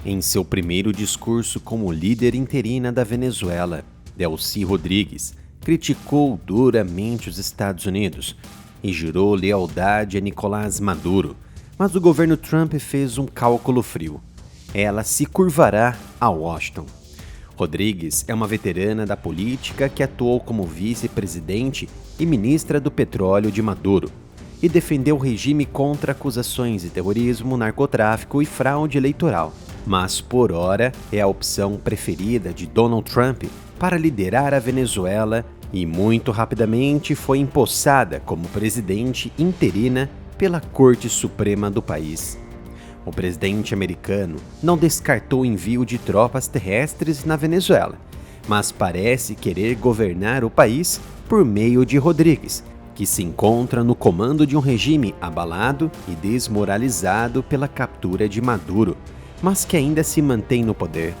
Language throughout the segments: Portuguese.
Em seu primeiro discurso como líder interina da Venezuela, Delcy Rodrigues criticou duramente os Estados Unidos e jurou lealdade a Nicolás Maduro, mas o governo Trump fez um cálculo frio. Ela se curvará a Washington. Rodrigues é uma veterana da política que atuou como vice-presidente e ministra do petróleo de Maduro e defendeu o regime contra acusações de terrorismo, narcotráfico e fraude eleitoral. Mas, por hora, é a opção preferida de Donald Trump para liderar a Venezuela e muito rapidamente foi empossada como presidente interina pela Corte Suprema do país. O presidente americano não descartou o envio de tropas terrestres na Venezuela, mas parece querer governar o país por meio de Rodrigues, que se encontra no comando de um regime abalado e desmoralizado pela captura de Maduro, mas que ainda se mantém no poder.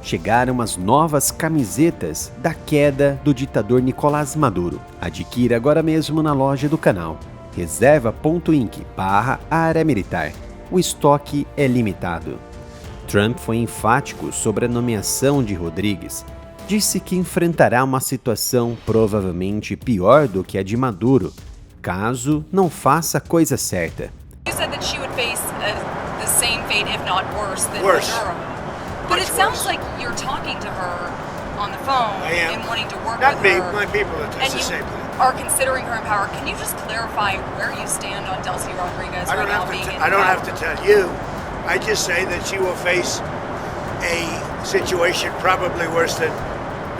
Chegaram as novas camisetas da queda do ditador Nicolás Maduro. Adquira agora mesmo na loja do canal. reserva.inc/área militar. O estoque é limitado. Trump foi enfático sobre a nomeação de Rodrigues. Disse que enfrentará uma situação provavelmente pior do que a de Maduro, caso não faça a coisa certa. You said that she would face the same fate, if not worse, than Maduro. But it sounds like you're talking to her on the phone and wanting to work with her. Not me, my people are the same thing. Are considering her in power. Can you just clarify where you stand on Delcy Rodriguez right now being in power? I don't have to tell you. I just say that she will face a situation probably worse than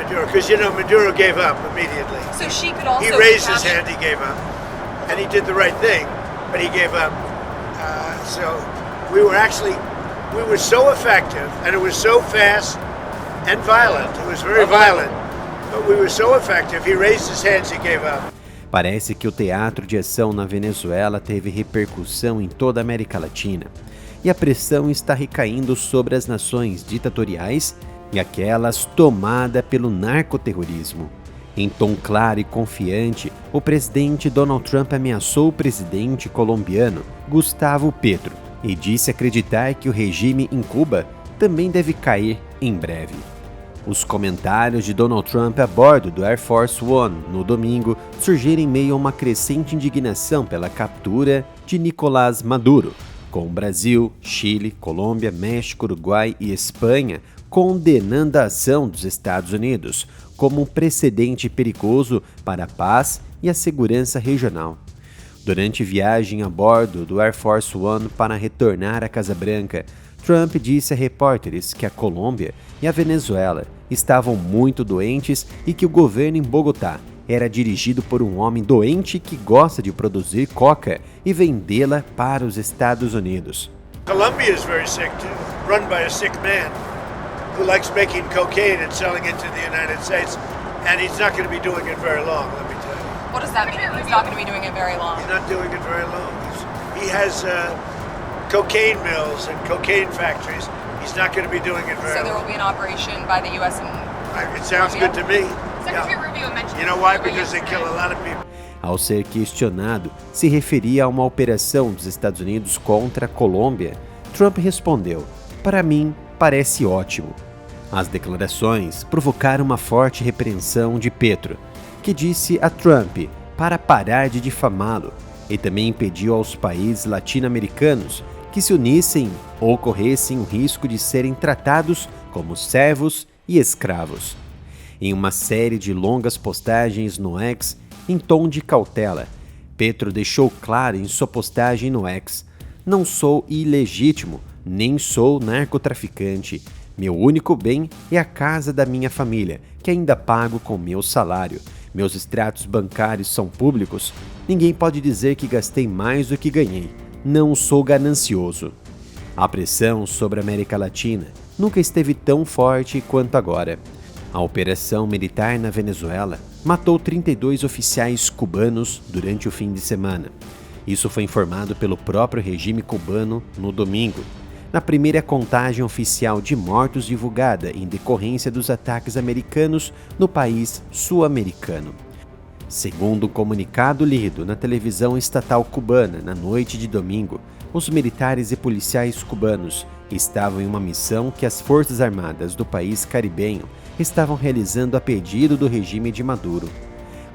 Maduro, because Maduro gave up immediately. So she could also. He raised his hand, he gave up, and he did the right thing, but he gave up. So we were so effective, and it was so fast and violent. It was very violent, but we were so effective. He raised his hands, he gave up. Parece que o teatro de ação na Venezuela teve repercussão em toda a América Latina, e a pressão está recaindo sobre as nações ditatoriais e aquelas tomadas pelo narcoterrorismo. Em tom claro e confiante, o presidente Donald Trump ameaçou o presidente colombiano Gustavo Petro e disse acreditar que o regime em Cuba também deve cair em breve. Os comentários de Donald Trump a bordo do Air Force One no domingo surgiram em meio a uma crescente indignação pela captura de Nicolás Maduro, com o Brasil, Chile, Colômbia, México, Uruguai e Espanha condenando a ação dos Estados Unidos como um precedente perigoso para a paz e a segurança regional. Durante viagem a bordo do Air Force One para retornar à Casa Branca, Trump disse a repórteres que a Colômbia e a Venezuela estavam muito doentes e que o governo em Bogotá era dirigido por um homem doente que gosta de produzir coca e vendê-la para os Estados Unidos. Colombia is very sick too, run by a sick man who likes making cocaine and selling it to the United States, and he's not going to be doing it very long, let me tell you. What does that mean? He's not going to be doing it very long. He's not doing it very long. He has cocaine mills and cocaine factories. He's not going to be doing it very long. So there will be an operation by the U.S. and it sounds good to me. Secretary Rubio mentioned. You know why? Because they kill a lot of people. Ao ser questionado se referia a uma operação dos Estados Unidos contra a Colômbia, Trump respondeu: "Para mim, parece ótimo." As declarações provocaram uma forte repreensão de Petro, que disse a Trump para parar de difamá-lo e também pediu aos países latino-americanos que se unissem ou corressem o risco de serem tratados como servos e escravos. Em uma série de longas postagens no X, em tom de cautela, Petro deixou claro em sua postagem no X: "Não sou ilegítimo, nem sou narcotraficante. Meu único bem é a casa da minha família, que ainda pago com meu salário. Meus extratos bancários são públicos. Ninguém pode dizer que gastei mais do que ganhei. Não sou ganancioso." A pressão sobre a América Latina nunca esteve tão forte quanto agora. A operação militar na Venezuela matou 32 oficiais cubanos durante o fim de semana. Isso foi informado pelo próprio regime cubano no domingo, na primeira contagem oficial de mortos divulgada em decorrência dos ataques americanos no país sul-americano. Segundo um comunicado lido na televisão estatal cubana na noite de domingo, os militares e policiais cubanos estavam em uma missão que as Forças Armadas do país caribenho estavam realizando a pedido do regime de Maduro.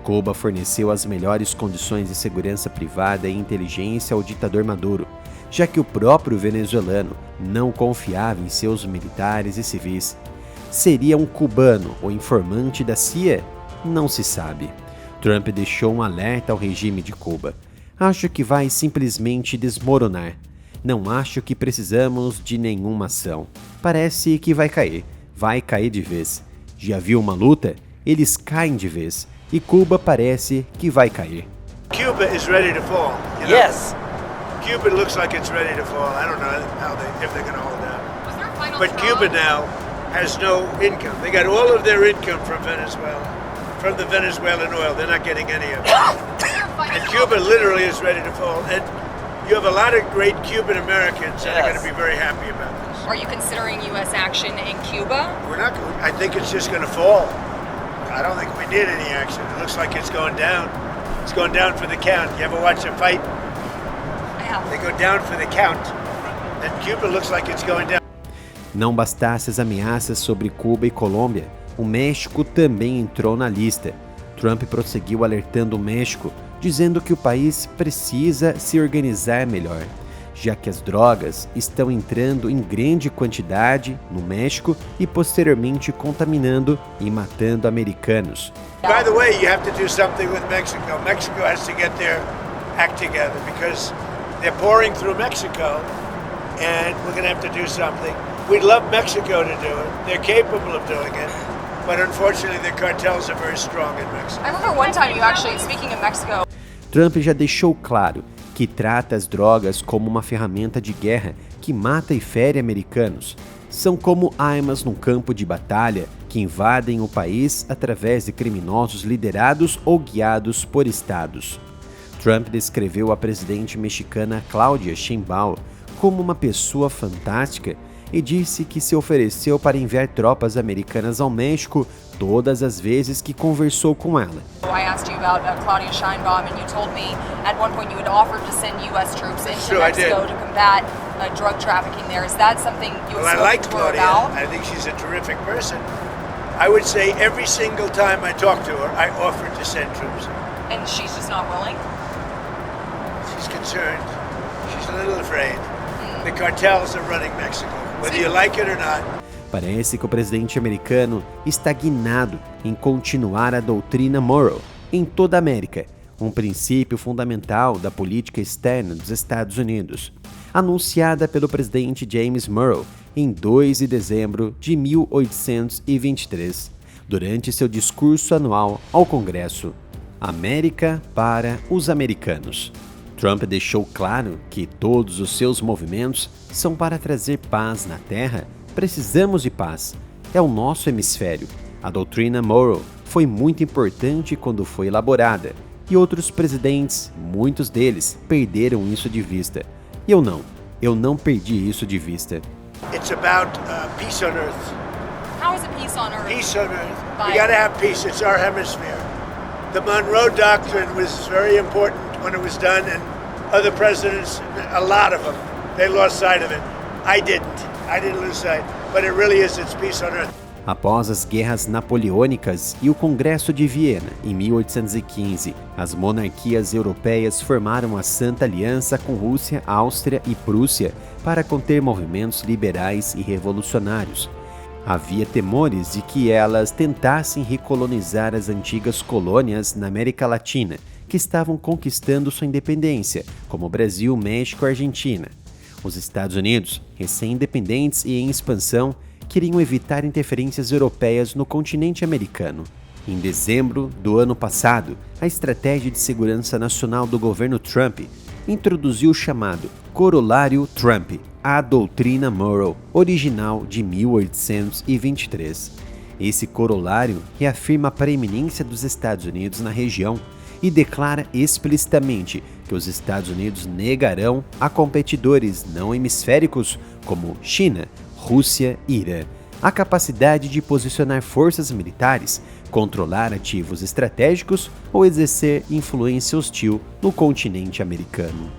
Cuba forneceu as melhores condições de segurança privada e inteligência ao ditador Maduro, já que o próprio venezuelano não confiava em seus militares e civis. Seria um cubano ou informante da CIA? Não se sabe. Trump deixou um alerta ao regime de Cuba. Acho que vai simplesmente desmoronar. Não acho que precisamos de nenhuma ação. Parece que vai cair de vez. Já viu uma luta? Eles caem de vez. E Cuba parece que vai cair. Cuba is ready to fall. You know? Yes. Cuba looks like it's ready to fall. I don't know if they're going to hold out. But Cuba now has no income. They got all of their income from Venezuela, from the Venezuelan oil. They're not getting any of it. And Cuba literally is ready to fall. And you have a lot of great Cuban Americans that are going to be very happy about this. Are you considering U.S. action in Cuba? We're not. I think it's just going to fall. I don't think we need any action. It looks like it's going down. It's going down for the count. You ever watch a fight? I have. They go down for the count. And Cuba looks like it's going down. Não bastasse as ameaças sobre Cuba e Colômbia, o México também entrou na lista. Trump prosseguiu alertando o México, dizendo que o país precisa se organizar melhor, já que as drogas estão entrando em grande quantidade no México e posteriormente contaminando e matando americanos. By the way, you have to do something with Mexico. Mexico has to get their act together because they're pouring through Mexico and we're going to have to do something. We'd love Mexico to do it. They're capable of doing it. But unfortunately, the cartels are very strong in Mexico. I remember one time you actually, speaking of Mexico. Trump já deixou claro que trata as drogas como uma ferramenta de guerra que mata e fere americanos. São como armas num campo de batalha que invadem o país através de criminosos liderados ou guiados por estados. Trump descreveu a presidente mexicana Claudia Sheinbaum como uma pessoa fantástica e disse que se ofereceu para enviar tropas americanas ao México todas as vezes que conversou com ela. I asked you about Claudia Sheinbaum and you told me at one point you had offered to send U.S. troops into Mexico to combat drug trafficking there. Is that something you I like Claudia. I think she's a terrific person. I would say every single time I talk to her, I offered to send troops. And she's just not willing? She's concerned. She's a little afraid. The cartels are running Mexico, whether you like it or not. Parece que o presidente americano está guinado em continuar a doutrina Monroe em toda a América, um princípio fundamental da política externa dos Estados Unidos, anunciada pelo presidente James Monroe em 2 de dezembro de 1823, durante seu discurso anual ao Congresso. América para os americanos. Trump deixou claro que todos os seus movimentos são para trazer paz na Terra. Precisamos de paz. É o nosso hemisfério. A doutrina Monroe foi muito importante quando foi elaborada, e outros presidentes, muitos deles, perderam isso de vista. E eu não perdi isso de vista. It's about peace on earth. How is it peace on earth? Peace on earth. We got to have peace. It's our hemisphere. The Monroe Doctrine was very important when it was done, and other presidents, a lot of them, they lost sight of it. I didn't lose sight, but it really is, it's peace on earth. Após as guerras napoleônicas e o Congresso de Viena, em 1815, as monarquias europeias formaram a Santa Aliança com Rússia, Áustria e Prússia para conter movimentos liberais e revolucionários. Havia temores de que elas tentassem recolonizar as antigas colônias na América Latina, que estavam conquistando sua independência, como Brasil, México e Argentina. Os Estados Unidos, recém-independentes e em expansão, queriam evitar interferências europeias no continente americano. Em dezembro do ano passado, a Estratégia de Segurança Nacional do governo Trump introduziu o chamado Corolário Trump, a doutrina Monroe, original de 1823. Esse corolário reafirma a preeminência dos Estados Unidos na região e declara explicitamente que os Estados Unidos negarão a competidores não hemisféricos como China, Rússia e Irã a capacidade de posicionar forças militares, controlar ativos estratégicos ou exercer influência hostil no continente americano.